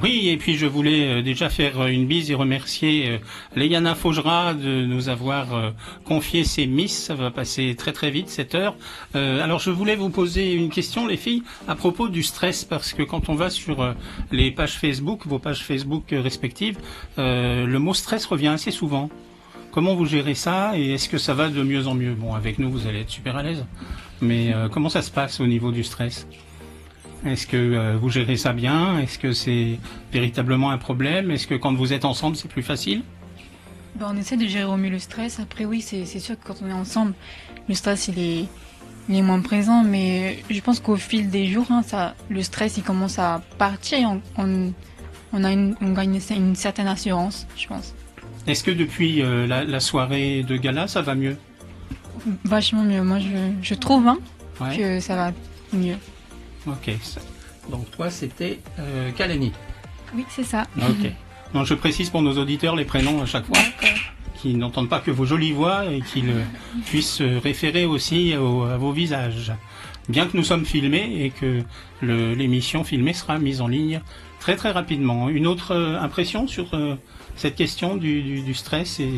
Oui, et puis je voulais déjà faire une bise et remercier Léana Faugera de nous avoir confié ces Miss. Ça va passer très très vite cette heure. Alors je voulais vous poser une question, les filles, à propos du stress, parce que quand on va sur les pages Facebook, vos pages Facebook respectives, le mot stress revient assez souvent. Comment vous gérez ça et est-ce que ça va de mieux en mieux? Bon, avec nous, vous allez être super à l'aise. Mais comment ça se passe au niveau du stress? Est-ce que vous gérez ça bien? Est-ce que c'est véritablement un problème? Est-ce que quand vous êtes ensemble, c'est plus facile? On essaie de gérer au mieux le stress. Après, oui, c'est sûr que quand on est ensemble, le stress, il est moins présent. Mais je pense qu'au fil des jours, le stress, il commence à partir et on gagne une certaine assurance, je pense. Est-ce que depuis la soirée de gala, ça va mieux? Vachement mieux. Moi, je trouve que ça va mieux. Ok. Donc toi, c'était Kalani. Oui, c'est ça. Ok. Donc je précise pour nos auditeurs les prénoms à chaque fois, qui n'entendent pas que vos jolies voix et qu'ils puissent se référer aussi à vos visages. Bien que nous sommes filmés et que l'émission filmée sera mise en ligne très très rapidement. Une autre impression sur cette question du stress et...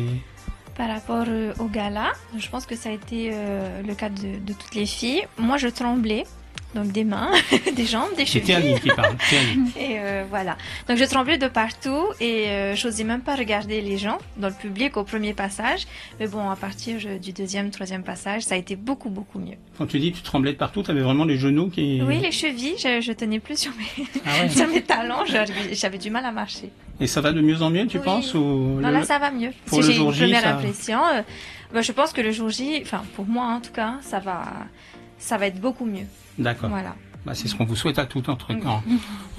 Par rapport au gala, je pense que ça a été le cas de toutes les filles. Moi, je tremblais. Donc des mains, des jambes, des chevilles. C'est Annie qui parle. Et voilà. Donc je tremblais de partout et j'osais même pas regarder les gens dans le public au premier passage. Mais bon, à partir du deuxième, troisième passage, ça a été beaucoup, beaucoup mieux. Quand tu dis que tu tremblais de partout, tu avais vraiment les genoux qui... Oui, les chevilles, je tenais plus sur sur mes talons. J'avais du mal à marcher. Et ça va de mieux en mieux, tu penses ou Non, là, ça va mieux. Pour si le j'ai jour une J, première ça... impression, je pense que le jour J, enfin pour moi en tout cas, ça va être beaucoup mieux. D'accord. Voilà. C'est ce qu'on vous souhaite à tout en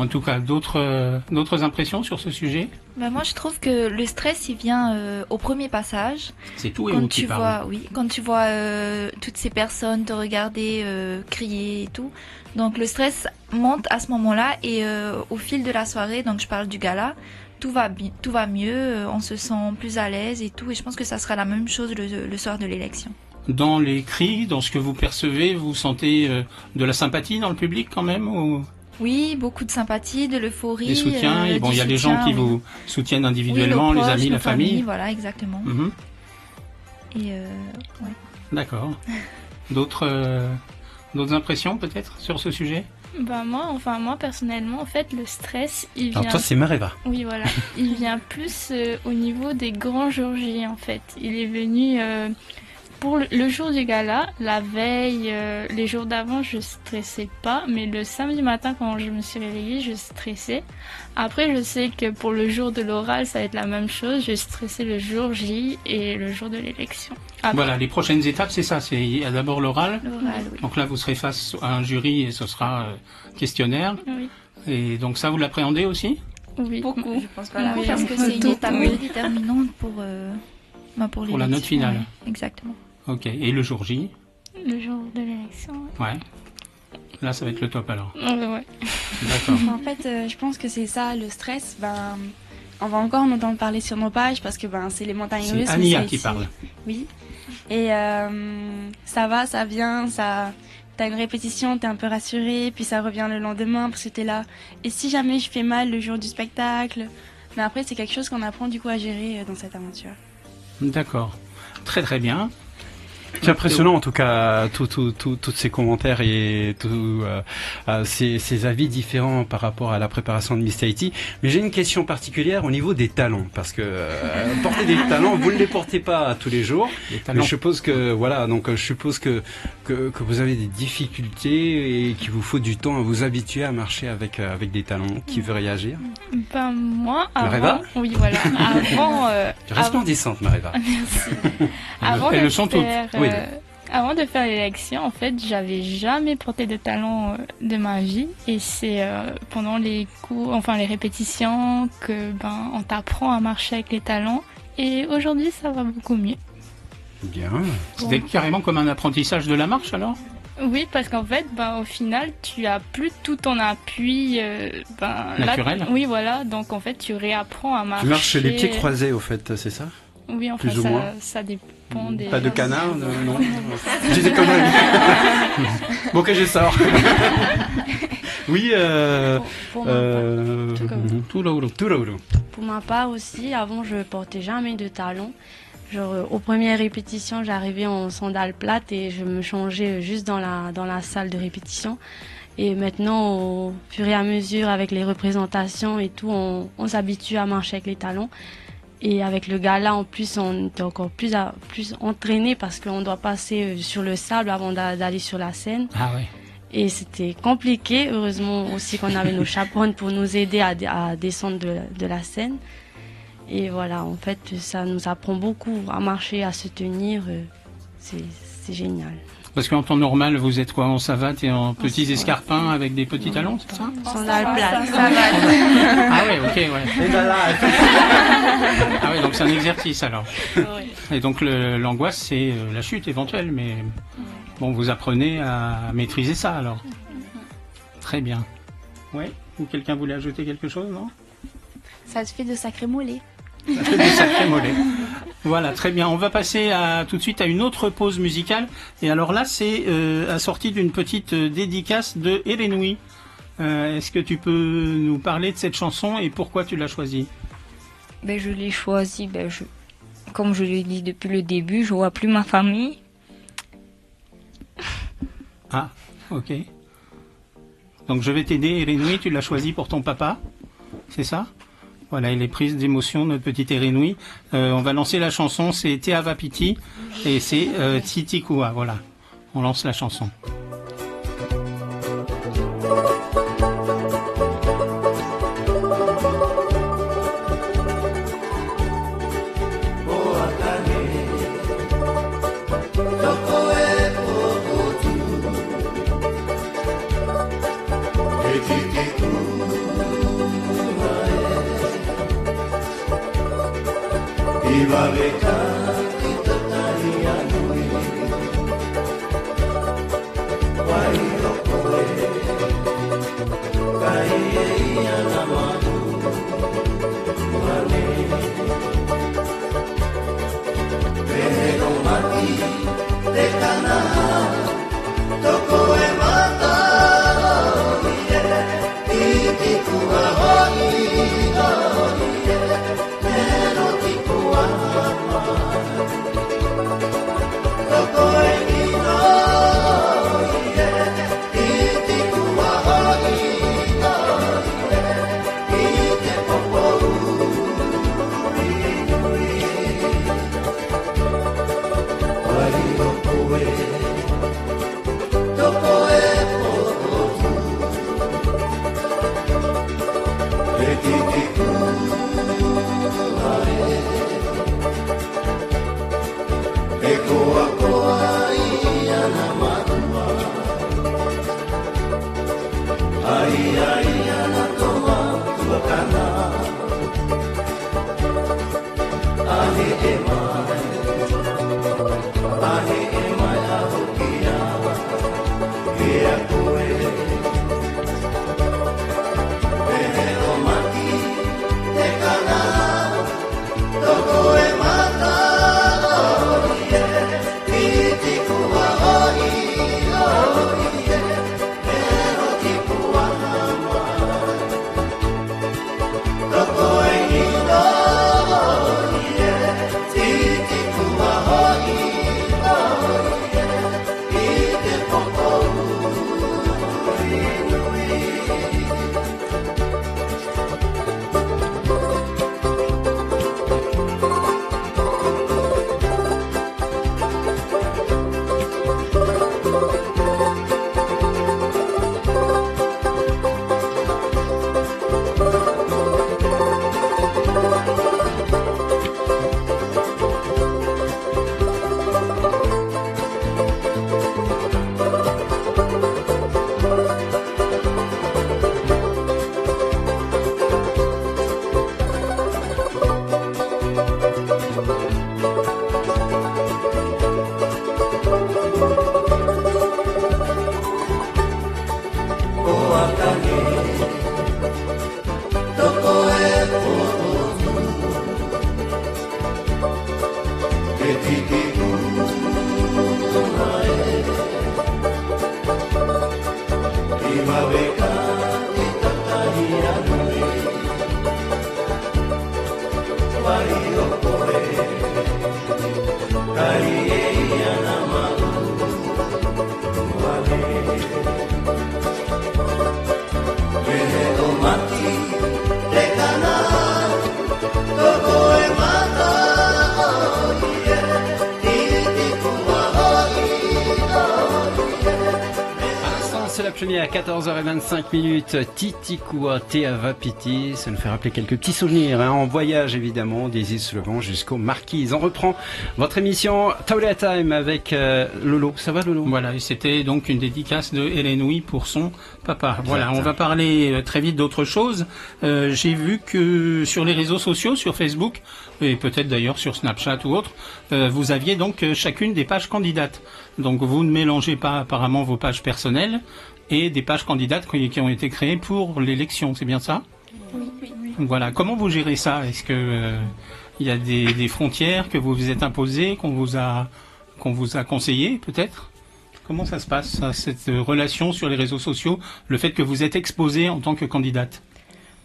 tout cas, d'autres impressions sur ce sujet? Moi, je trouve que le stress, il vient au premier passage. C'est tout et vous qui parlez. Oui, quand tu vois toutes ces personnes te regarder, crier et tout. Donc, le stress monte à ce moment-là et au fil de la soirée, donc je parle du gala, tout va mieux, on se sent plus à l'aise et tout. Et je pense que ça sera la même chose le soir de l'élection. Dans les cris, dans ce que vous percevez, vous sentez de la sympathie dans le public quand même ou... Oui, beaucoup de sympathie, de l'euphorie. Des soutiens, il y a des gens qui vous soutiennent individuellement, oui, les amis, la famille. Voilà, exactement. Et D'accord. D'autres impressions peut-être sur ce sujet? Moi personnellement, en fait, le stress, il vient... Alors toi, c'est Mareva. Oui, voilà. Il vient plus au niveau des grands jours J, en fait. Il est venu... Pour le jour du gala, la veille, les jours d'avant, je stressais pas, mais le samedi matin, quand je me suis réveillée, je stressais. Après, je sais que pour le jour de l'oral, ça va être la même chose. Je stressais le jour J et le jour de l'élection. Voilà, les prochaines étapes, c'est ça. Il y a d'abord l'oral. L'oral, oui. Donc là, vous serez face à un jury et ce sera questionnaire. Oui. Et donc ça, vous l'appréhendez aussi? Oui. Beaucoup. Je pense pas parce que c'est une étape déterminante pour la note finale. Ouais, exactement. Ok, et le jour J? Le jour de l'élection. Ouais. Là, ça va être le top alors. Ouais. D'accord. En fait, je pense que c'est ça, le stress. On va encore en entendre parler sur nos pages parce que c'est les montagnes russes. C'est Ania qui parle. Oui. Et ça va, ça vient, t'as une répétition, t'es un peu rassuré, puis ça revient le lendemain parce que t'es là. Et si jamais je fais mal le jour du spectacle, mais après c'est quelque chose qu'on apprend du coup à gérer dans cette aventure. D'accord. Très très bien. C'est impressionnant en tout cas, tous ces commentaires et tous ces avis différents par rapport à la préparation de Miss Tahiti. Mais j'ai une question particulière au niveau des talons, parce que porter des talons, vous ne les portez pas tous les jours. Mais je suppose que que vous avez des difficultés et qu'il vous faut du temps à vous habituer à marcher avec des talons. Qui veut réagir? Moi, avant... Mareva? Oui, voilà. Avant... Resplendissante, Mareva. Merci. Elles le sont toutes. Oui. Avant de faire l'élection, en fait, j'avais jamais porté de talons de ma vie. Et c'est pendant les cours, enfin les répétitions, que on t'apprend à marcher avec les talons. Et aujourd'hui, ça va beaucoup mieux. Bien. C'était carrément comme un apprentissage de la marche alors? Oui, parce qu'en fait, au final, tu as plus tout ton appui naturel. Là, oui, voilà. Donc en fait, tu réapprends à marcher. Tu marches les pieds croisés, au fait, c'est ça? Oui, en fait, ça dépend des... Pas de canard, non. J'ai des conneries. Bon, que je sors. Oui, Touloulou. Pour ma part aussi, avant je portais jamais de talons. Genre, aux premières répétitions, j'arrivais en sandales plates et je me changeais juste dans la salle de répétition. Et maintenant, au fur et à mesure, avec les représentations et tout, on s'habitue à marcher avec les talons. Et avec le gala, en plus, on est encore plus entraîné parce qu'on doit passer sur le sable avant d'aller sur la scène. Ah ouais. Et c'était compliqué. Heureusement aussi qu'on avait nos chaperones pour nous aider à descendre de la scène. Et voilà, en fait, ça nous apprend beaucoup à marcher, à se tenir. C'est génial. Parce qu'en temps normal, vous êtes quoi, en savate et en petits escarpins avec des petits talons, c'est ça? Sandales plates. Ah ouais, ok, ouais. Ah ouais, donc c'est un exercice alors. Et donc l'angoisse, c'est la chute éventuelle, mais bon, vous apprenez à maîtriser ça alors. Très bien. Ouais. Ou quelqu'un voulait ajouter quelque chose, non? Ça se fait de sacrés mollets. Ça fait des sacrés mollets. Voilà, très bien. On va passer tout de suite à une autre pause musicale. Et alors là, c'est assorti d'une petite dédicace de Elenui. Est-ce que tu peux nous parler de cette chanson et pourquoi tu l'as choisie? Je l'ai choisie, comme je l'ai dit depuis le début, je vois plus ma famille. Ah, ok. Donc je vais t'aider, Elenui, tu l'as choisie pour ton papa, c'est ça? Voilà, il est prise d'émotion, notre petite Erenui. On va lancer la chanson, c'est Te Avapiti et c'est Titikua. Voilà, on lance la chanson. Thank you. C'est la première à 14h25, Titikua Te Avapiti. Ça nous fait rappeler quelques petits souvenirs, en voyage évidemment, des îles Slovan jusqu'aux Marquises. On reprend votre émission Taolia Time avec Lolo. Ça va Lolo? Voilà, et c'était donc une dédicace de Hélène Ouy pour son papa. Voilà, on va parler très vite d'autre chose. J'ai vu que sur les réseaux sociaux, sur Facebook, et peut-être d'ailleurs sur Snapchat ou autre, vous aviez donc chacune des pages candidates. Donc vous ne mélangez pas apparemment vos pages personnelles et des pages candidates qui ont été créées pour l'élection, c'est bien ça? Oui. Voilà, comment vous gérez ça? Est-ce que il y a des frontières que vous vous êtes imposées, qu'on vous a conseillées peut-être? Comment ça se passe, ça, cette relation sur les réseaux sociaux, le fait que vous êtes exposée en tant que candidate?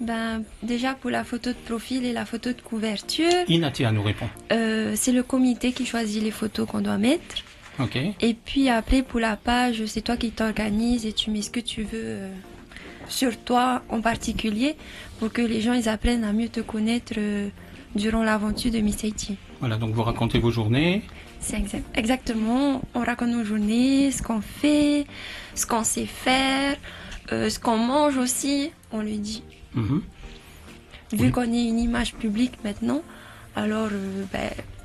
Ben, déjà pour la photo de profil et la photo de couverture, Inatia nous répond. c'est le comité qui choisit les photos qu'on doit mettre. Ok. Et puis après pour la page, c'est toi qui t'organises et tu mets ce que tu veux sur toi en particulier pour que les gens ils apprennent à mieux te connaître durant l'aventure de Miss Haiti. Voilà, donc vous racontez vos journées. C'est exactement, on raconte nos journées, ce qu'on fait, ce qu'on sait faire, ce qu'on mange aussi, on le dit. Mhm. Vu qu'on est une image publique maintenant, alors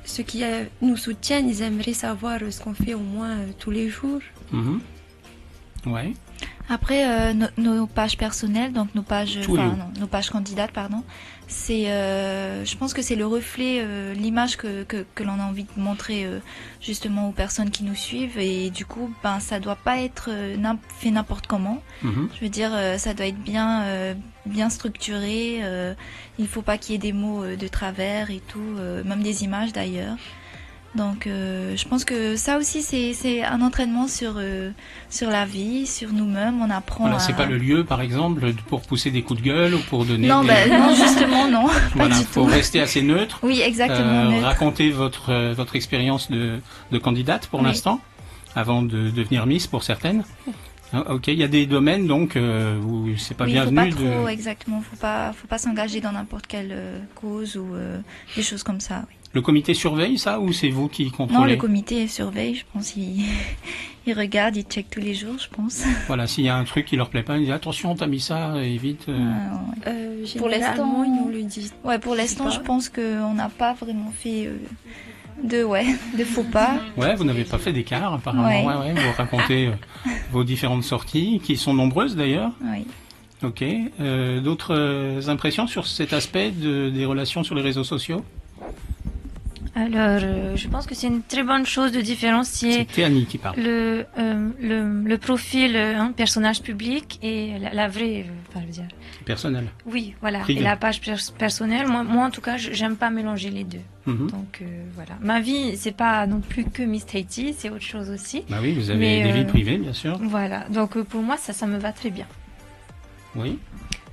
ceux qui nous soutiennent, ils aimeraient savoir ce qu'on fait au moins tous les jours. Mhm. Ouais. Après, nos pages personnelles, donc nos pages candidates, pardon, c'est, je pense que c'est le reflet, l'image que l'on a envie de montrer justement aux personnes qui nous suivent, et du coup, ben ça doit pas être fait n'importe comment. Mhm. Je veux dire, ça doit être bien structuré. Il faut pas qu'il y ait des mots de travers et tout, même des images d'ailleurs. Donc, je pense que ça aussi, c'est un entraînement sur la vie, sur nous-mêmes. On apprend. Voilà, c'est pas le lieu, par exemple, pour pousser des coups de gueule ou pour donner. Non, non, justement, non. Voilà, pas du faut tout. rester assez neutre. Oui, exactement. Neutre. Raconter votre expérience de candidate pour l'instant, avant de devenir Miss pour certaines. Ok, il y a des domaines donc où c'est pas bienvenu. Faut pas trop, exactement. Faut pas s'engager dans n'importe quelle cause ou des choses comme ça. Oui. Le comité surveille ça ou c'est vous qui contrôlez? Non, le comité surveille, je pense. Il regarde, il check tous les jours, je pense. Voilà, s'il y a un truc qui leur plaît pas, ils disent attention, t'as mis ça, évite. Pour l'instant, ils nous le disent. Ouais, pour l'instant, je pense qu'on n'a pas vraiment fait de faux pas. Ouais, vous n'avez pas fait d'écart apparemment. Ouais. Vous racontez vos différentes sorties, qui sont nombreuses d'ailleurs. Oui. Ok. D'autres impressions sur cet aspect des relations sur les réseaux sociaux? Alors, je pense que c'est une très bonne chose de différencier C'est Théanie qui parle. le profil personnage public et la vraie, je veux dire. Personnel. Oui, voilà. Privé. Et la page personnelle, moi en tout cas, j'aime pas mélanger les deux. Mhm. Donc voilà. Ma vie, c'est pas non plus que Miss Haiti, c'est autre chose aussi. Bah oui, vous avez des vies privées, bien sûr. Voilà. Donc pour moi, ça me va très bien. Oui.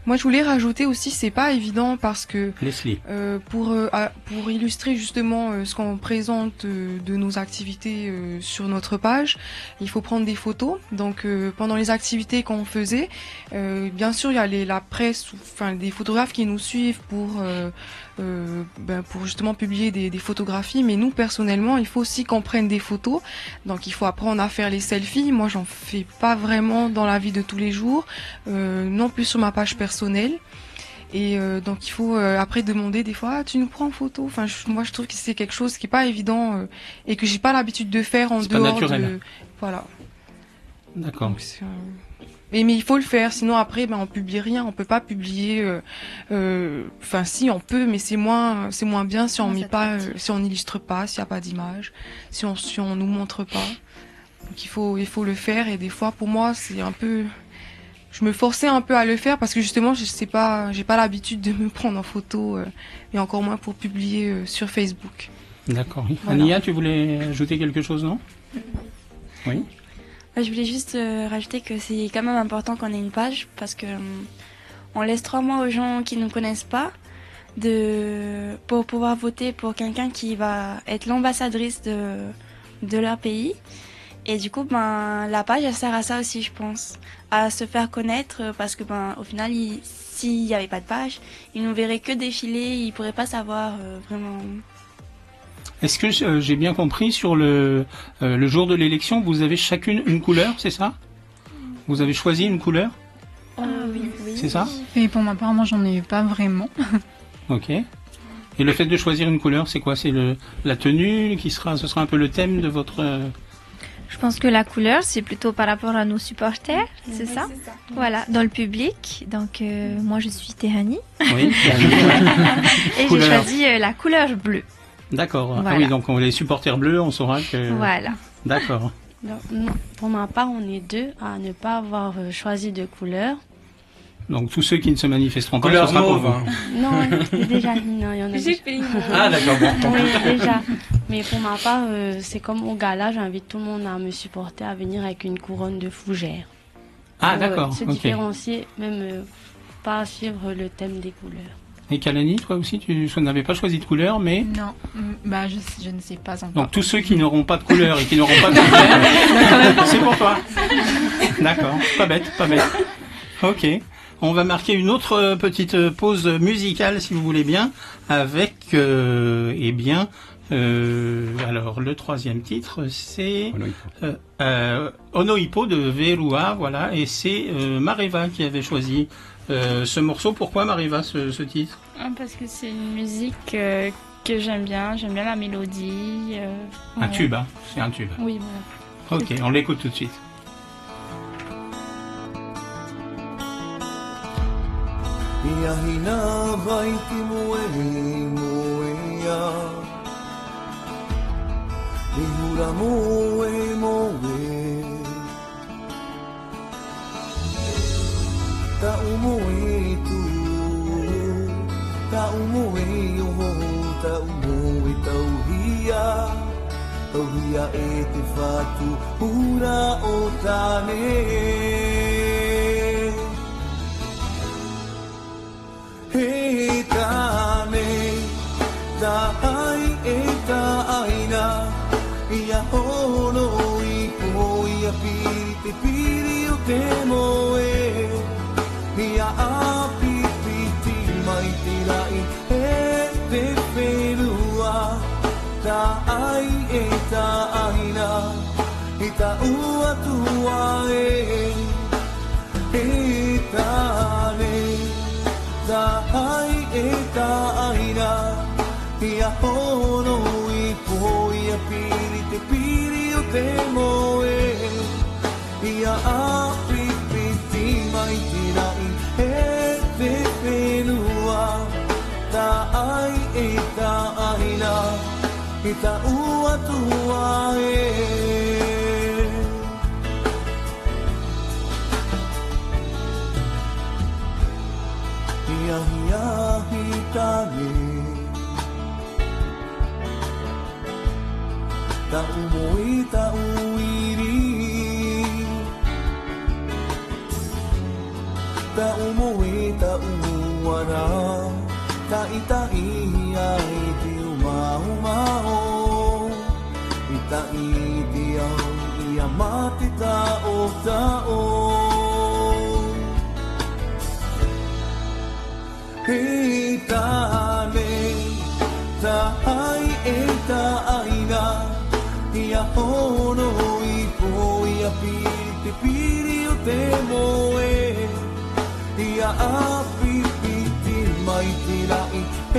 Moi, je voulais rajouter aussi, c'est pas évident parce que Leslie. pour illustrer justement ce qu'on présente de nos activités sur notre page, il faut prendre des photos. Donc, pendant les activités qu'on faisait, bien sûr, il y a la presse, enfin des photographes qui nous suivent pour justement publier des photographies. Mais nous, personnellement, il faut aussi qu'on prenne des photos. Donc, il faut apprendre à faire les selfies. Moi, j'en fais pas vraiment dans la vie de tous les jours, non plus sur ma page personnelle. Et donc il faut après demander des fois tu nous prends en photo. Enfin moi je trouve que c'est quelque chose qui est pas évident et que j'ai pas l'habitude de faire en dehors de voilà. D'accord. Mais il faut le faire, sinon après on publie rien, on peut pas publier enfin si on peut mais c'est moins bien si on met pas si on n'illustre pas, s'il y a pas d'image, si on nous montre pas. Donc il faut le faire et des fois pour moi c'est un peu je me forçais un peu à le faire parce que justement, j'ai pas l'habitude de me prendre en photo et encore moins pour publier sur Facebook. D'accord. Voilà. Ania, tu voulais ajouter quelque chose, non? Oui. Je voulais juste rajouter que c'est quand même important qu'on ait une page parce que on laisse 3 mois aux gens qui ne nous connaissent pas pour pouvoir voter pour quelqu'un qui va être l'ambassadrice de leur pays. Et du coup, la page, elle sert à ça aussi, je pense, à se faire connaître, parce que au final, s'il n'y avait pas de page, ils ne verraient que défiler, ils ne pourraient pas savoir vraiment. Est-ce que j'ai bien compris, sur le jour de l'élection, vous avez chacune une couleur, c'est ça? Vous avez choisi une couleur? Oui. C'est ça? Et pour ma part, moi, j'en ai pas vraiment. Ok. Et le fait de choisir une couleur, c'est quoi? C'est la tenue ce sera un peu le thème de votre... Je pense que la couleur, c'est plutôt par rapport à nos supporters, c'est ça? Voilà, dans le public. Donc, moi, je suis Tehani. Oui. Et j'ai choisi la couleur bleue. D'accord. Voilà. Ah oui, donc les supporters bleus, on saura que... Voilà. D'accord. Non, pour ma part, on est 2 à ne pas avoir choisi de couleur. Donc tous ceux qui ne se manifesteront pas, Couleur ce sera pour mauve, vous. hein. Non, déjà, non, il y en a déjà. Ah, d'accord, bon. Oui, déjà. Mais pour ma part, c'est comme au gala, j'invite tout le monde à me supporter, à venir avec une couronne de fougères. Ah, Pour, d'accord. se Ok. différencier, même pas suivre le thème des couleurs. Et Kalani, toi aussi, tu n'avais pas choisi de couleur, mais... Non, je ne sais pas encore. Donc tous ceux qui n'auront pas de couleur et qui n'auront pas de couleur, c'est pour toi. D'accord, pas bête, pas bête. Ok, on va marquer une autre petite pause musicale, si vous voulez bien, avec, alors le troisième titre, c'est Onoipo de Verua, voilà, et c'est Mareva qui avait choisi ce morceau. Pourquoi Mareva, ce titre? Parce que c'est une musique que j'aime bien la mélodie. Un voilà. tube, hein, c'est un tube. Oui, voilà. Ok, on l'écoute tout de suite. Ia hina vai ki moea I hura moe Ta umoe tu Ta umoe yoho Ta umoe tauhia Tauhia e te whatu Hura o tane He tane, dahai e taina, ia hono I po ia piri te piri o te moe, ia api piti mai te rai e te whenua, dahai e taina, I ta ua tua he tane. Dahai e taina Ia hono I po ia piri te piri o te moe Ia api piti mai te rai e te whenua Dahai e taina I ta ua tua Iahi tane Ta umoi ta uiri Ta umoi ta uara Ta itai ai te umau Ita I te au Ia mate ta o He tane, tahai e taina, ia hono I po ia piri te piri o te moe, ia api piti mai te rai e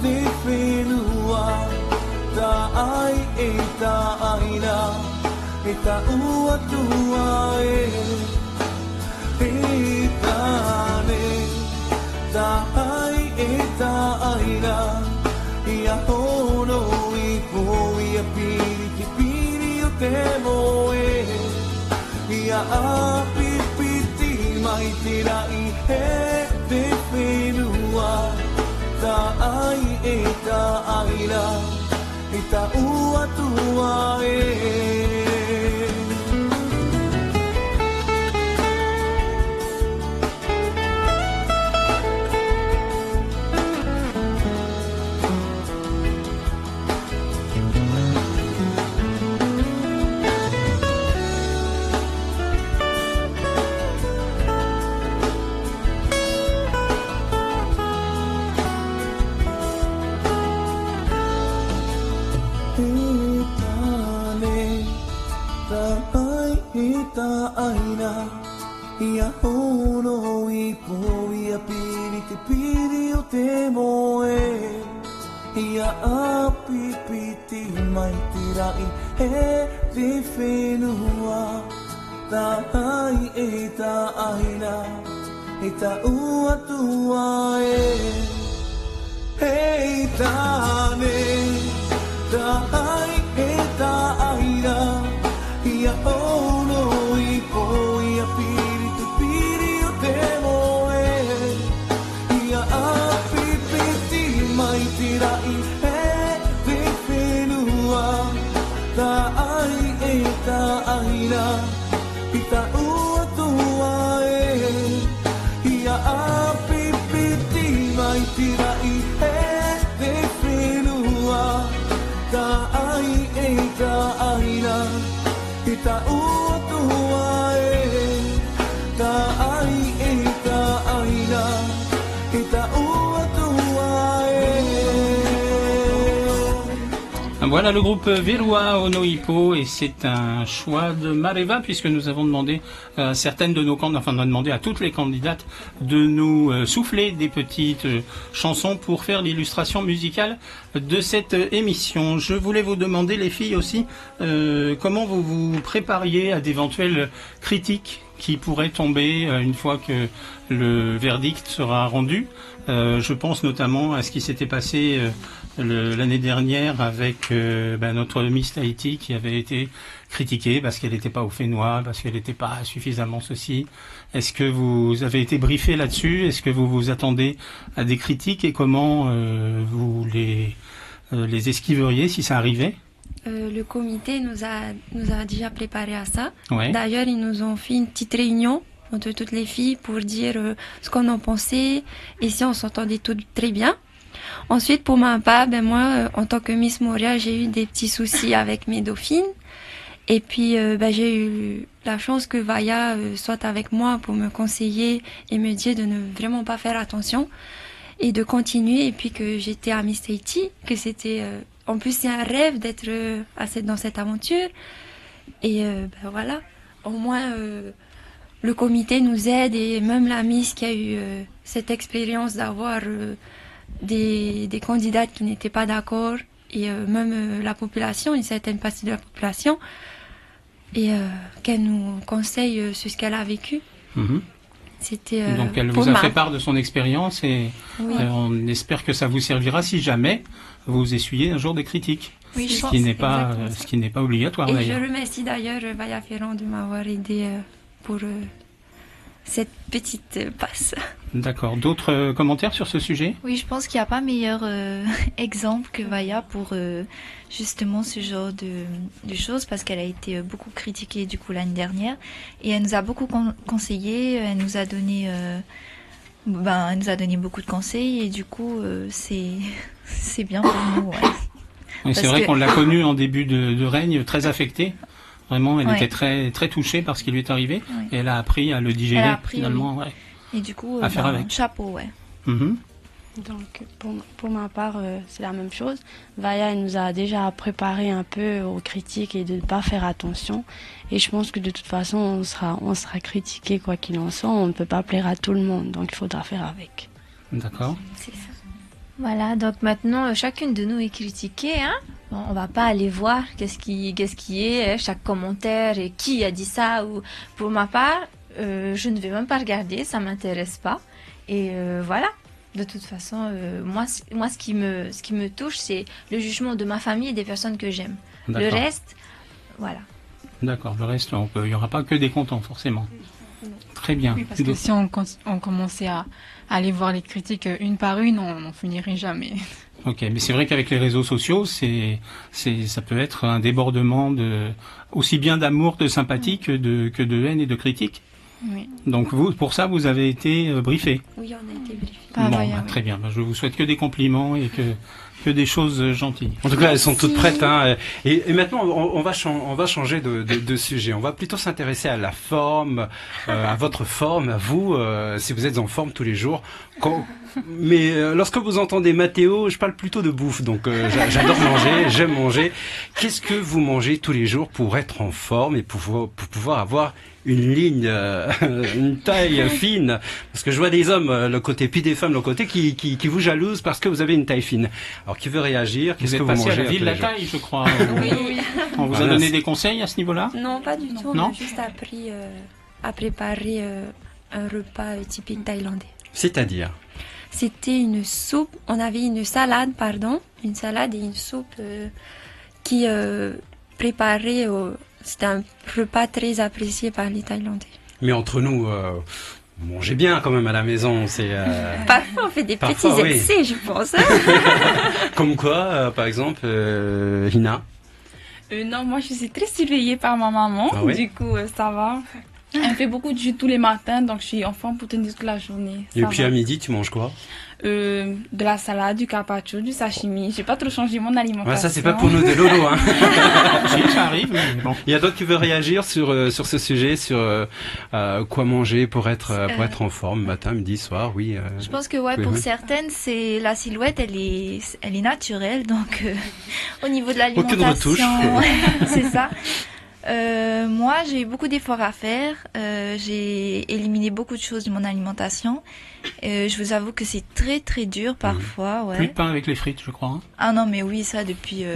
te whenua, tahai e taina, e ta ua tua he tane. Tahai e taina Ia hono I po ia piri te piri o te moe Ia api piti mai te rai e te whenua Tahai e taina I ta ua tua Ia hono I po ia piri te piri o te moe Ia api piti mai tirai he te whenua Ta ai e ta aina E ta ua tua Hei tāne Ta ai e ta aina Ia ono I po ia piri te piri o te moe Ia api piti mai tirai he te whenua Ta ai e ta aina I ta ua tua Ia api piti mai tirai he te whenua Ta ai e ta aina I ta ua tua Ta ai e ta aina I ta ua tua Voilà le groupe Verua Onoipo et c'est un choix de Mareva puisque nous avons demandé à certaines de nos candidates, enfin on a demandé à toutes les candidates de nous souffler des petites chansons pour faire l'illustration musicale de cette émission. Je voulais vous demander les filles aussi comment vous vous prépariez à d'éventuelles critiques qui pourraient tomber une fois que le verdict sera rendu. Je pense notamment à ce qui s'était passé l'année dernière avec notre Miss Tahiti qui avait été critiquée parce qu'elle n'était pas au fénois, parce qu'elle n'était pas suffisamment ceci. Est-ce que vous avez été briefé là-dessus? Est-ce que vous vous attendez à des critiques et comment vous les esquiveriez si ça arrivait? Le comité nous a déjà préparé à ça. Ouais. D'ailleurs, ils nous ont fait une petite réunion entre toutes les filles pour dire ce qu'on en pensait et si on s'entendait toutes très bien. Ensuite, pour ma part, moi, en tant que Miss Moria, j'ai eu des petits soucis avec mes dauphines. Et puis, j'ai eu la chance que Vaya soit avec moi pour me conseiller et me dire de ne vraiment pas faire attention et de continuer. Et puis que j'étais à Miss Tahiti, que c'était... en plus, c'est un rêve d'être dans cette aventure. Et voilà, au moins... le comité nous aide et même la Miss qui a eu cette expérience d'avoir des candidates qui n'étaient pas d'accord et même la population, une certaine partie de la population, et qu'elle nous conseille sur ce qu'elle a vécu. Mmh. C'était donc elle vous a fait part de son expérience et oui. On espère que ça vous servira si jamais vous essuyez un jour des critiques. Oui, ce qui n'est pas obligatoire. Et d'ailleurs. je remercie d'ailleurs Vaya Ferrand de m'avoir aidé pour cette petite passe. D'accord. D'autres commentaires sur ce sujet? Oui, je pense qu'il n'y a pas meilleur exemple que Vaya pour justement ce genre de choses parce qu'elle a été beaucoup critiquée du coup l'année dernière et elle nous a beaucoup conseillé, elle nous a donné beaucoup de conseils et du coup c'est bien pour nous. Ouais. Oui, c'est vrai qu'on l'a connue en début de règne très affectée. Vraiment, elle ouais. était très très touchée par ce qui lui est arrivé ouais. et elle a appris à le digérer finalement. Oui. Ouais. Et du coup, à faire avec. Chapeau, ouais. Mm-hmm. Donc pour ma part, c'est la même chose. Vaya elle nous a déjà préparé un peu aux critiques et de ne pas faire attention. Et je pense que de toute façon, on sera critiqué quoi qu'il en soit. On ne peut pas plaire à tout le monde, donc il faudra faire avec. D'accord. C'est ça. Voilà, donc maintenant, chacune de nous est critiquée, hein. Bon, on va pas aller voir qu'est-ce qui est, chaque commentaire et qui a dit ça. Ou pour ma part, je ne vais même pas regarder, ça m'intéresse pas. Et voilà. De toute façon, moi, ce qui me touche, c'est le jugement de ma famille et des personnes que j'aime. Le reste, voilà. D'accord. Le reste, il n'y aura pas que des contents, forcément. Très bien. Oui, parce que si on commençait à aller voir les critiques une par une, on n'en finirait jamais. Ok, mais c'est vrai qu'avec les réseaux sociaux, ça peut être un débordement aussi bien d'amour, de sympathie que de haine et de critique. Oui. Donc pour ça, vous avez été briefé. Oui, on a été briefé. Bon, très bien. Je vous souhaite que des compliments et que des choses gentilles. En tout cas, elles sont toutes prêtes. Hein. Et maintenant, on va changer de sujet. On va plutôt s'intéresser à la forme, à votre forme, à vous, si vous êtes en forme tous les jours. Mais lorsque vous entendez Mathéo, je parle plutôt de bouffe. Donc j'adore manger, j'aime manger. Qu'est-ce que vous mangez tous les jours pour être en forme et pour pouvoir avoir une ligne, une taille fine? Parce que je vois des hommes le côté, puis des femmes le côté, qui vous jalousent parce que vous avez une taille fine. Alors qui veut réagir? Qu'est-ce que vous mangez? Vous êtes passé à la ville de la taille, je crois. Oui. On vous a donné des conseils à ce niveau-là? Non, pas du tout. Non. On a juste appris à préparer un repas typique thaïlandais. C'est-à-dire? C'était une soupe. On avait une salade et une soupe qui préparait. C'était un repas très apprécié par les Thaïlandais. Mais entre nous, vous mangez bien quand même à la maison. C'est parfois on fait des petits excès, je pense. Comme quoi, par exemple, Hina? Non, moi je suis très surveillée par ma maman. Ah oui? Du coup, ça va. Elle me fait beaucoup de jus tous les matins, donc je suis en forme pour tenir toute la journée. Et puis à midi, tu manges quoi? De la salade, du carpaccio, du sashimi. J'ai pas trop changé mon alimentation. Ouais, ça c'est pas pour nous de Lolo. Hein. Si, ça arrive. Mais bon. Il y a d'autres qui veulent réagir sur ce sujet, sur quoi manger pour être en forme matin, midi, soir. Oui. Je pense que pour certaines, c'est la silhouette, elle est naturelle, donc au niveau de l'alimentation, aucune retouche. C'est ça. Moi, j'ai eu beaucoup d'efforts à faire. J'ai éliminé beaucoup de choses de mon alimentation. Je vous avoue que c'est très très dur parfois. Ouais. Plus de pain avec les frites, je crois. Hein. Ah non, mais oui, ça depuis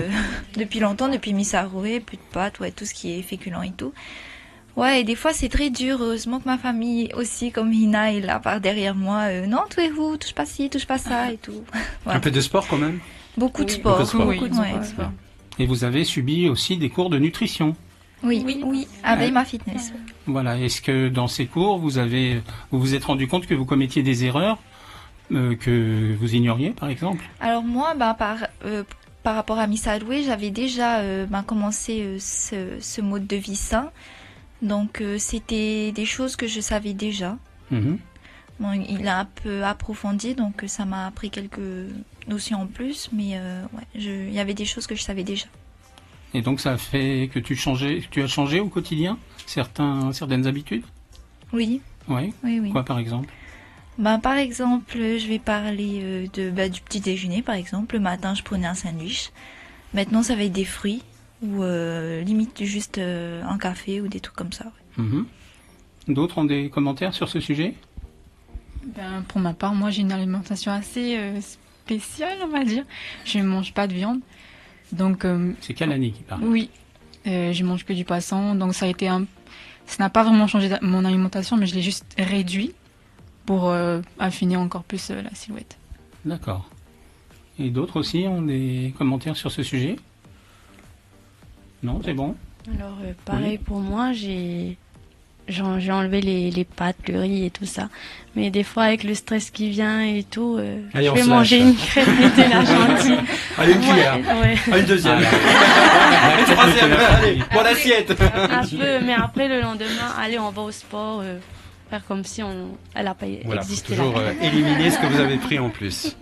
longtemps, depuis Misaroué, plus de pâtes, tout ce qui est féculent et tout. Ouais, et des fois c'est très dur. Heureusement que ma famille aussi, comme Hina, est là par derrière moi. Non, touche pas ci, touche pas ça et tout. Voilà. Un peu de sport quand même. Beaucoup de sport. Beaucoup de sport. Et vous avez subi aussi des cours de nutrition. Oui, avec ma fitness. Voilà. Est-ce que dans ces cours, vous vous êtes rendu compte que vous commettiez des erreurs que vous ignoriez, par exemple? Alors moi, par rapport à Miss Adoué, j'avais déjà commencé ce mode de vie sain. Donc c'était des choses que je savais déjà. Mm-hmm. Bon, il a un peu approfondi, donc ça m'a appris quelques notions en plus, mais il y avait des choses que je savais déjà. Et donc ça fait que tu as changé au quotidien certaines habitudes? Oui. Oui. Quoi par exemple? Par exemple, je vais parler du petit déjeuner par exemple. Le matin, je prenais un sandwich. Maintenant, ça va être des fruits ou limite juste un café ou des trucs comme ça. Ouais. Mm-hmm. D'autres ont des commentaires sur ce sujet? Pour ma part, moi j'ai une alimentation assez spéciale, on va dire. Je ne mange pas de viande. Donc, c'est Kalani qui parle. Oui, je mange que du poisson, donc ça n'a pas vraiment changé mon alimentation, mais je l'ai juste réduit pour affiner encore plus la silhouette. D'accord. Et d'autres aussi ont des commentaires sur ce sujet? Non, c'est bon. Alors pareil pour moi, j'ai enlevé les pâtes, le riz et tout ça. Mais des fois, avec le stress qui vient et tout, allez, je vais manger une crêpe de la gentille. Allez, une cuillère. Ouais. Une deuxième. Une troisième. Allez, pour l'assiette. Un peu, mais après, le lendemain, allez, on va au sport, faire comme si elle n'a pas existé. Toujours éliminer ce que vous avez pris en plus.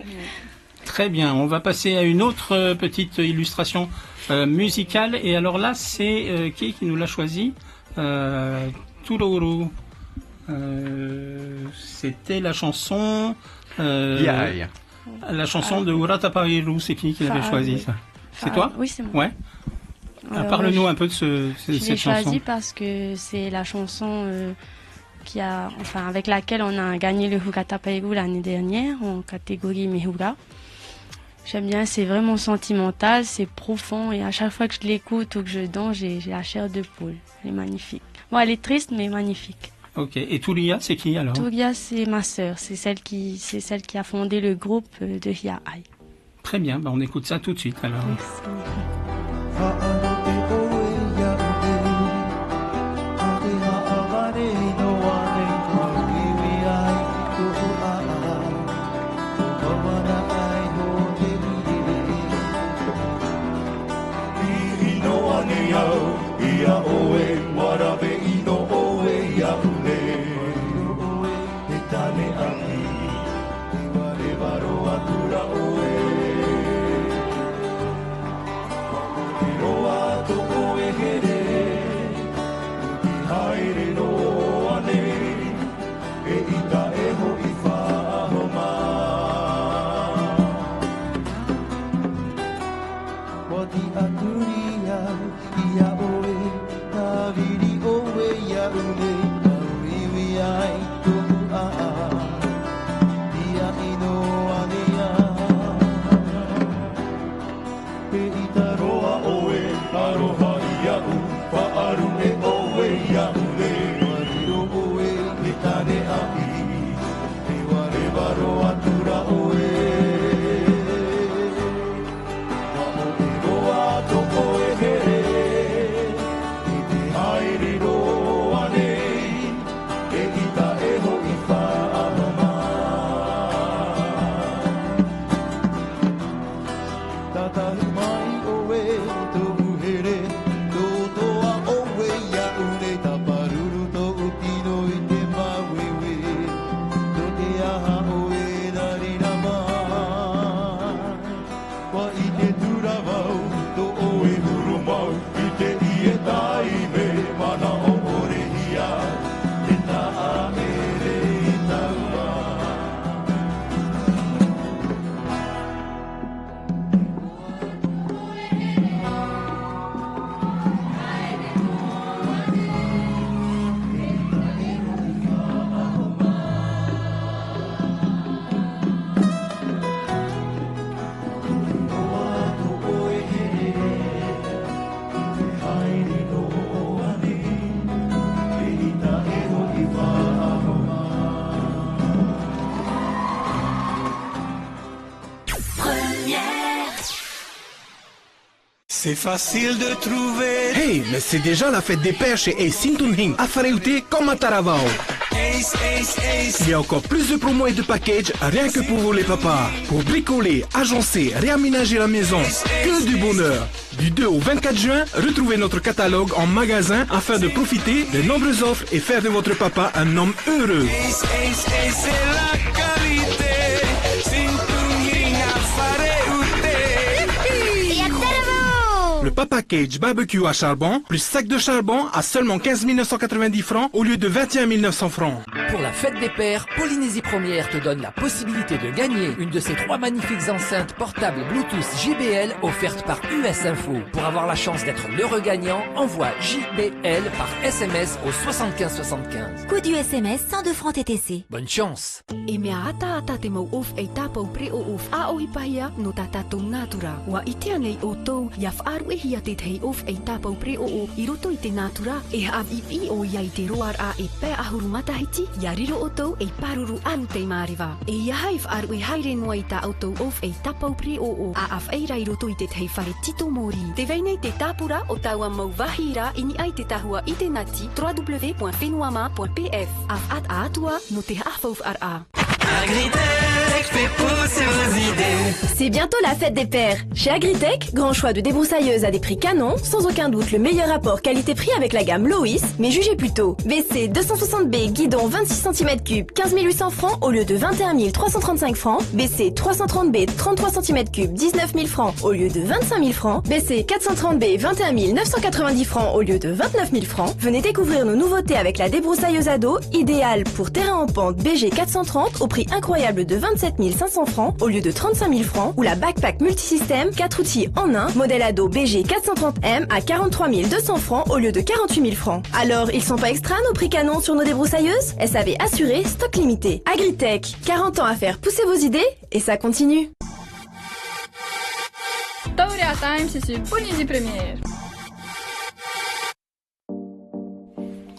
Très bien, on va passer à une autre petite illustration musicale. Et alors là, c'est qui nous l'a choisi? Tururu. C'était la chanson. La chanson de Uratapairu. C'est qui l'avait choisi ça? C'est toi? Oui, c'est moi. Ouais. Parle-nous un peu de cette chanson. Je l'ai choisi parce que c'est la chanson avec laquelle on a gagné le Uratapairu l'année dernière en catégorie Mehura. J'aime bien, c'est vraiment sentimental, c'est profond et à chaque fois que je l'écoute ou que je danse, j'ai la chair de poule. Elle est magnifique. Bon, elle est triste mais magnifique. Ok. Et Tulia, c'est qui alors? Tulia, c'est ma sœur. C'est celle qui a fondé le groupe de Hia'ai. Très bien. On écoute ça tout de suite alors. C'est facile de trouver. Hey, mais c'est déjà la fête des pères chez Ace Sintunhing à Fareute comme à Taravao. Ace, Ace, Ace. Il y a encore plus de promos et de packages rien que pour vous les papas. Pour bricoler, agencer, réaménager la maison. Que du bonheur. Du 2 au 24 juin, retrouvez notre catalogue en magasin afin de profiter des nombreuses offres et faire de votre papa un homme heureux. Ace, Ace, Ace, c'est la qualité. Sintunhing à Fareute. Le Papa Cage barbecue à charbon, plus sac de charbon à seulement 15 990 francs au lieu de 21 900 francs. Pour la fête des pères, Polynésie Première te donne la possibilité de gagner une de ces 3 magnifiques enceintes portables Bluetooth JBL offertes par US Info. Pour avoir la chance d'être l'heureux gagnant, envoie JBL par SMS au 75 75. Coût du SMS 102 francs TTC. Bonne chance. E mea ata te mau of e tapa pre o of a oi pahia no tata tong natura. Wa itea nei o tou ia whaaru e hia te tei of e tapa pre o I roto I te natura e haavivi o ia I te roar a e pe ahuru matahiti ia riro o tou e paruru aru te mariwa. E ia hai whaaru e haere noa I ta autou of e tapa pre o a awhaira I roto I te tei whare tito mori. Te veinei te tāpura o taua mau wahira ini ai te tahua I te nati www.fenuama.pf Af a atua no te haafauf ar a. Agritech fait pousser vos idées. C'est bientôt la fête des pères. Chez Agritech, grand choix de débroussailleuses à des prix canons, sans aucun doute le meilleur rapport qualité-prix avec la gamme Lois, mais jugez plutôt. WC 260B, guidon 26 cm3, 15 800 francs au lieu de 21 335 francs. WC 330B, 33 cm3, 19 000 francs au lieu de 25 000 francs. WC 430B, 21 990 francs au lieu de 29 000 francs. Venez découvrir nos nouveautés avec la débroussailleuse ado, idéale pour terrain en pente BG 430 au prix incroyable de 27 500 francs au lieu de 35 000 francs, ou la backpack multisystème 4 outils en 1, modèle ado BG 430M à 43 200 francs au lieu de 48 000 francs. Alors, ils sont pas extra nos prix canons sur nos débroussailleuses? SAV assuré, stock limité. Agritech, 40 ans à faire pousser vos idées, et ça continue. Taurea Time, c'est sur Polynésie Première.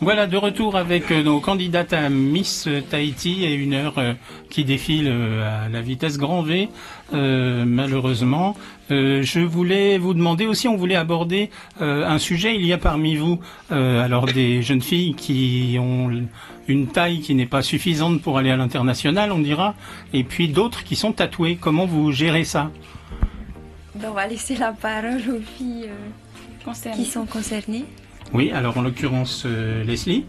Voilà, de retour avec nos candidates à Miss Tahiti et une heure qui défile à la vitesse grand V, malheureusement. Je voulais vous demander aussi, on voulait aborder un sujet. Il y a parmi vous alors des jeunes filles qui ont une taille qui n'est pas suffisante pour aller à l'international, on dira, et puis d'autres qui sont tatouées. Comment vous gérez ça? On va laisser la parole aux filles qui sont concernées. Oui, alors en l'occurrence Leslie.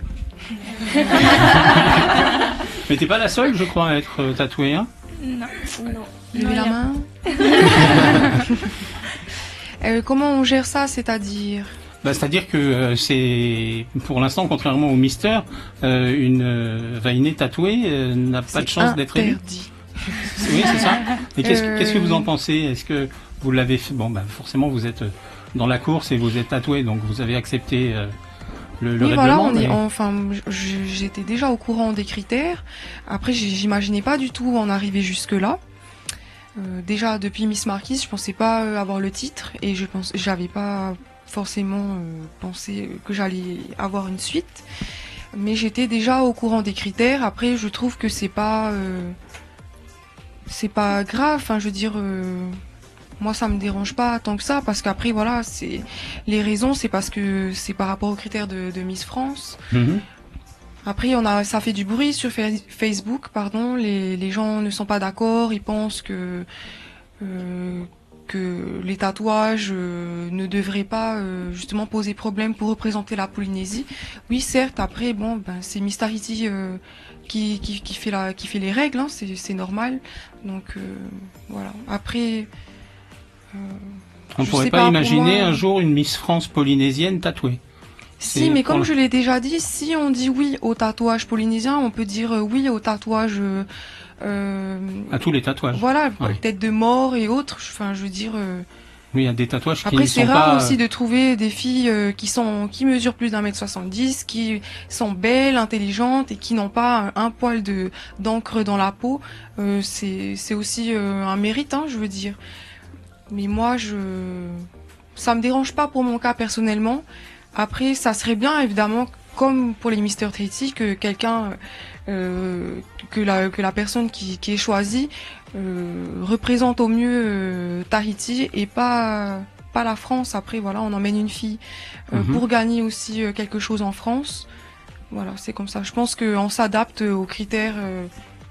Mais t'es pas la seule, je crois, à être tatouée, hein? Non. Non. Levez la main. Comment on gère ça, c'est-à-dire? C'est-à-dire que c'est, pour l'instant, contrairement au Mister, une vainée tatouée n'a pas de chance d'être élue. Oui, c'est ça. Et qu'est-ce que vous en pensez? Est-ce que vous l'avez fait? Bon, forcément, vous êtes dans la course et vous êtes tatoué, donc vous avez accepté le règlement. Voilà, j'étais déjà au courant des critères. Après, j'imaginais pas du tout en arriver jusque-là. Déjà, depuis Miss Marquise, je pensais pas avoir le titre et j'avais pas forcément pensé que j'allais avoir une suite. Mais j'étais déjà au courant des critères. Après, je trouve que c'est pas grave. Enfin, je veux dire. Moi, ça me dérange pas tant que ça, parce qu'après, voilà, les raisons, c'est parce que c'est par rapport aux critères de Miss France. Mm-hmm. Après, ça fait du bruit sur Facebook, pardon. Les gens ne sont pas d'accord, ils pensent que les tatouages ne devraient pas justement poser problème pour représenter la Polynésie. Oui, certes. Après, bon, c'est Miss Tahiti qui fait les règles, hein, c'est normal. Donc voilà. Après. On pourrait pas imaginer un jour une Miss France polynésienne tatouée. Si, mais comme je l'ai déjà dit, si on dit oui au tatouage polynésien, on peut dire oui au tatouage... à tous les tatouages. Voilà, ouais. Tête de mort et autres, enfin je veux dire... Oui, il y a des tatouages qui ne sont pas... Après, c'est rare aussi de trouver des filles qui mesurent plus d'1m70, qui sont belles, intelligentes et qui n'ont pas un poil d'encre dans la peau. C'est aussi un mérite, hein, je veux dire. Mais moi, ça me dérange pas pour mon cas personnellement. Après, ça serait bien, évidemment, comme pour les Mister Tahiti, que quelqu'un, que la personne qui est choisie représente au mieux Tahiti et pas pas la France. Après, voilà, on emmène une fille pour gagner aussi quelque chose en France. Voilà, c'est comme ça. Je pense qu'on s'adapte aux critères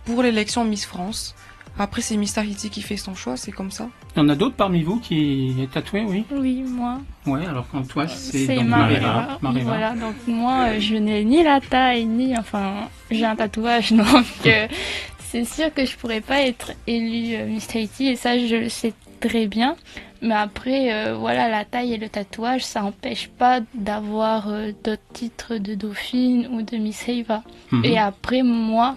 pour l'élection Miss France. Après, c'est Miss Tahiti qui fait son choix, c'est comme ça. Il y en a d'autres parmi vous qui est tatoué, oui? Oui, moi. Ouais, alors quand toi, c'est donc Mariva. Mariva. Voilà, donc moi, je n'ai ni la taille, enfin, j'ai un tatouage, donc c'est sûr que je pourrais pas être élue Miss Tahiti, et ça, je le sais très bien. Mais après, voilà, la taille et le tatouage, ça n'empêche pas d'avoir d'autres titres de dauphine ou de Miss Heiva. Et après, moi,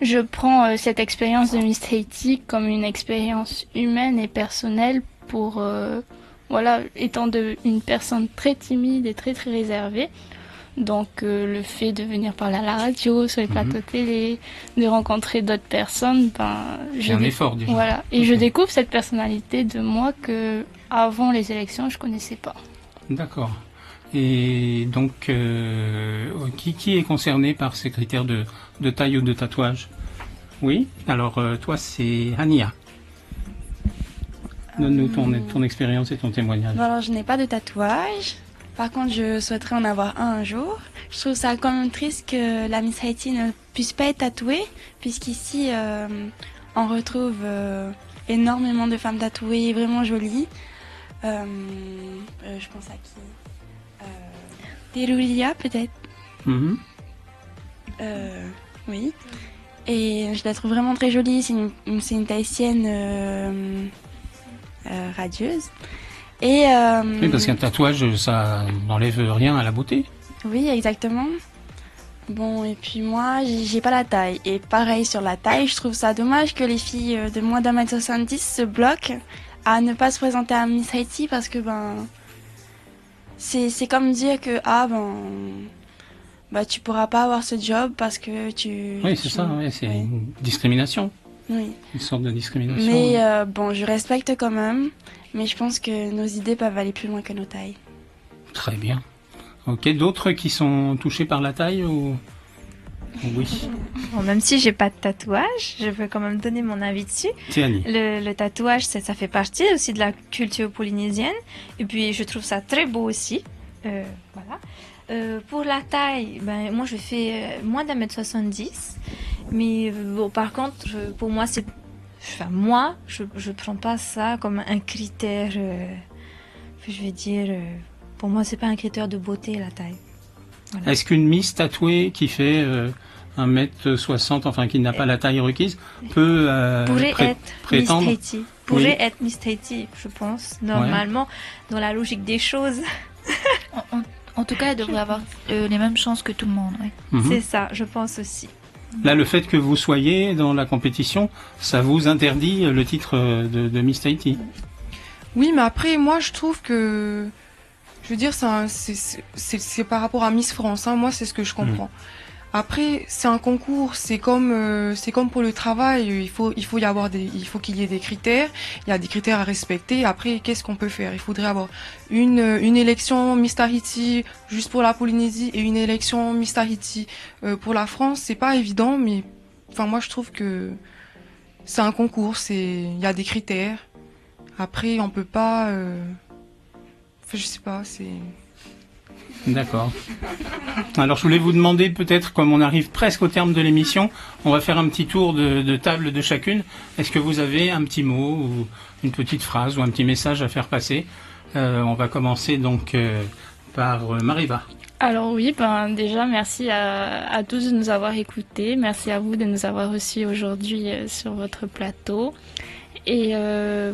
je prends cette expérience de Miss Tahiti comme une expérience humaine et personnelle pour, voilà, étant une personne très timide et très très réservée. Donc le fait de venir parler à la radio, sur les plateaux télé, de rencontrer d'autres personnes, c'est un effort déjà. Voilà, et je découvre cette personnalité de moi que avant les élections je connaissais pas. D'accord. Et donc qui est concerné par ces critères de taille ou de tatouage? Oui. Alors toi c'est Hania. Donne-nous ton expérience et ton témoignage. Alors je n'ai pas de tatouage. Par contre, je souhaiterais en avoir un jour. Je trouve ça quand même triste que la Miss Haiti ne puisse pas être tatouée, puisqu'ici, on retrouve énormément de femmes tatouées, vraiment jolies. Je pense à qui Terulia, peut-être. Oui. Et je la trouve vraiment très jolie. C'est une Tahitienne radieuse. Et oui, parce qu'un tatouage, ça n'enlève rien à la beauté. Oui, exactement. Bon, et puis moi, j'ai pas la taille. Et pareil sur la taille, je trouve ça dommage que les filles de moins d'1m70 se bloquent à ne pas se présenter à Miss Haiti parce que c'est comme dire que tu pourras pas avoir ce job parce que tu... Oui, c'est ça, ouais, c'est une discrimination. Oui. Une sorte de discrimination. Mais je respecte quand même. Mais je pense que nos idées peuvent aller plus loin que nos tailles. Très bien. Ok, d'autres qui sont touchés par la taille ou... Oui. Bon, même si j'ai pas de tatouage, je veux quand même donner mon avis dessus. C'est Annie. Le tatouage, ça fait partie aussi de la culture polynésienne. Et puis, je trouve ça très beau aussi. Voilà. Pour la taille, moi, je fais moins d'1m70. Mais par contre, pour moi, c'est... moi, je prends pas ça comme un critère. Je vais dire, pour moi, c'est pas un critère de beauté la taille. Voilà. Est-ce qu'une Miss tatouée qui fait 1m60, enfin qui n'a pas la taille requise, peut prétendre Miss Tahiti. Pourrait être Miss Tahiti, je pense, normalement, dans la logique des choses. En tout cas, elle devrait avoir les mêmes chances que tout le monde. Ouais. C'est ça, je pense aussi. Là, le fait que vous soyez dans la compétition, ça vous interdit le titre de Miss Tahiti? Oui, mais après, moi, je trouve que... Je veux dire, c'est par rapport à Miss France. Hein. Moi, c'est ce que je comprends. Après, c'est un concours. C'est comme pour le travail. Il faut qu'il y ait des critères. Il y a des critères à respecter. Après, qu'est-ce qu'on peut faire? Il faudrait avoir une élection Miss Tahiti juste pour la Polynésie et une élection Miss Tahiti pour la France. C'est pas évident, mais enfin, moi, je trouve que c'est un concours. Il y a des critères. Après, on peut pas... je sais pas, c'est... D'accord. Alors, je voulais vous demander, peut-être, comme on arrive presque au terme de l'émission, on va faire un petit tour de table de chacune. Est-ce que vous avez un petit mot ou une petite phrase ou un petit message à faire passer? On va commencer donc par Mariva. Alors oui, déjà merci à tous de nous avoir écoutés. Merci à vous de nous avoir reçus aujourd'hui sur votre plateau. Et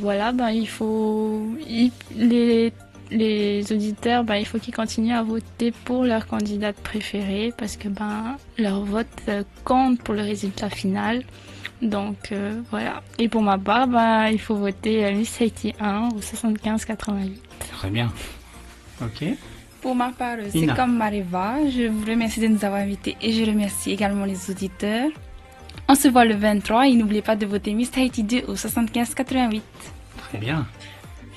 voilà, les auditeurs, il faut qu'ils continuent à voter pour leur candidate préférée parce que leur vote compte pour le résultat final. Donc voilà. Et pour ma part, il faut voter Miss Haiti 1 au 75-88. Très bien. Ok. Pour ma part, c'est comme Mariva. Je vous remercie de nous avoir invités et je remercie également les auditeurs. On se voit le 23 et n'oubliez pas de voter Miss Tahiti 2 au 75-88. Très bien.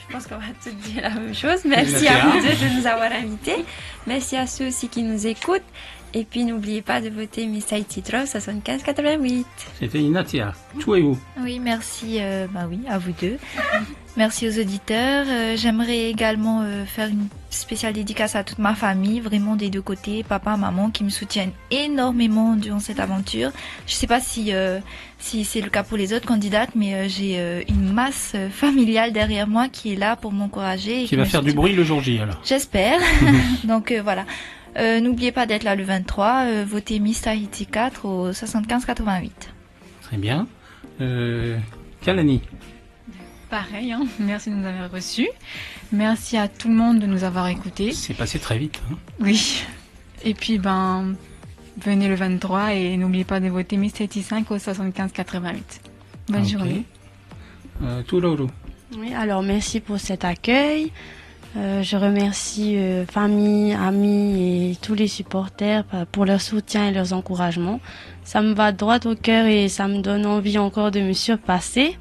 Je pense qu'on va tous dire la même chose. Merci à vous deux de nous avoir invités. Merci à ceux aussi qui nous écoutent. Et puis n'oubliez pas de voter Miss Haïti 7588. C'était Inatia. Tout et où? Oui, merci à vous deux. Merci aux auditeurs. J'aimerais également faire une spéciale dédicace à toute ma famille, vraiment des deux côtés, papa, maman, qui me soutiennent énormément durant cette aventure. Je sais pas si c'est le cas pour les autres candidates, mais j'ai une masse familiale derrière moi qui est là pour m'encourager. Qui va faire du bruit le jour J alors. J'espère. Donc voilà. N'oubliez pas d'être là le 23. Votez Miss Tahiti 4 au 75-88. Très bien. Kalani. Pareil, hein. Merci de nous avoir reçus. Merci à tout le monde de nous avoir écoutés. C'est passé très vite. Hein. Oui. Et puis, venez le 23 et n'oubliez pas de voter Miss Tahiti 5 au 75-88. Bonne journée. Touloulou. Oui, alors merci pour cet accueil. Je remercie famille, amis et tous les supporters pour leur soutien et leurs encouragements. Ça me va droit au cœur et ça me donne envie encore de me surpasser.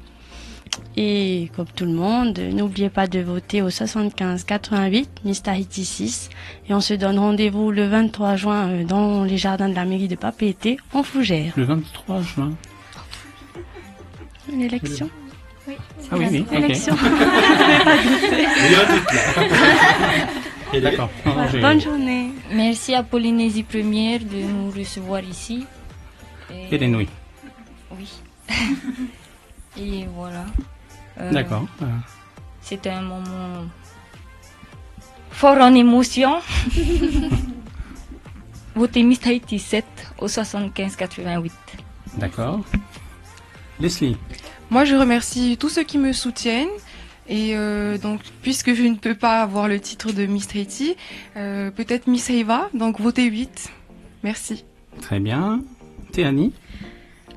Et comme tout le monde, n'oubliez pas de voter au 75-88 Miss Tahiti 6. Et on se donne rendez-vous le 23 juin dans les jardins de la mairie de Papeete en Fougères. Le 23 juin. L'élection. Oui. Ah oui, Élection. Et d'accord. Bonne journée. Merci à Polynésie Première de nous recevoir ici. Et les nouilles. Oui. Et voilà. D'accord. C'était un moment fort en émotion. Votez Miss Tahiti 7 au 75-88. D'accord. Leslie. Moi, je remercie tous ceux qui me soutiennent. Et donc, puisque je ne peux pas avoir le titre de Miss Tahiti, peut-être Miss Eva, donc votez 8. Merci. Très bien. Théanie.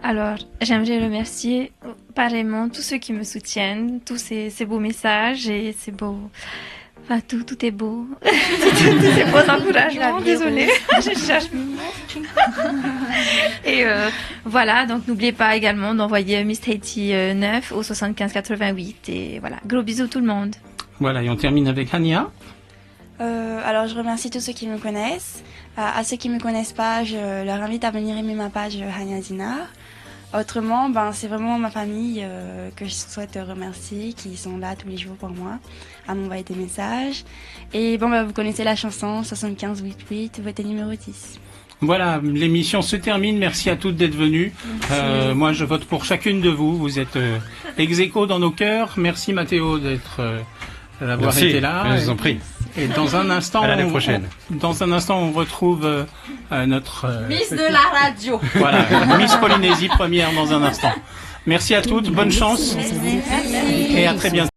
Alors, j'aimerais remercier pareillement tous ceux qui me soutiennent, tous ces beaux messages et ces beaux... Enfin, tout est beau. Tous ces beaux encouragements, désolée. Je cherche mes mots. Et voilà, donc n'oubliez pas également d'envoyer Miss Tahiti 9 au 75-88. Et voilà, gros bisous tout le monde. Voilà, et on termine avec Hania. Alors, je remercie tous ceux qui me connaissent. À ceux qui ne me connaissent pas, je leur invite à venir aimer ma page Hania Dinar. Autrement, c'est vraiment ma famille que je souhaite remercier, qui sont là tous les jours pour moi, à m'envoyer des messages. Et vous connaissez la chanson 75-88, votez numéro 10. Voilà, l'émission se termine. Merci à toutes d'être venues. Moi, je vote pour chacune de vous. Vous êtes ex aequo dans nos cœurs. Merci Mathéo d'avoir été là. Je vous en prie. Et dans un instant, à l'année prochaine. Dans un instant, on retrouve notre Miss de la radio. Voilà, Miss Polynésie Première dans un instant. Merci à toutes, bonne chance. Merci. Et à très bientôt.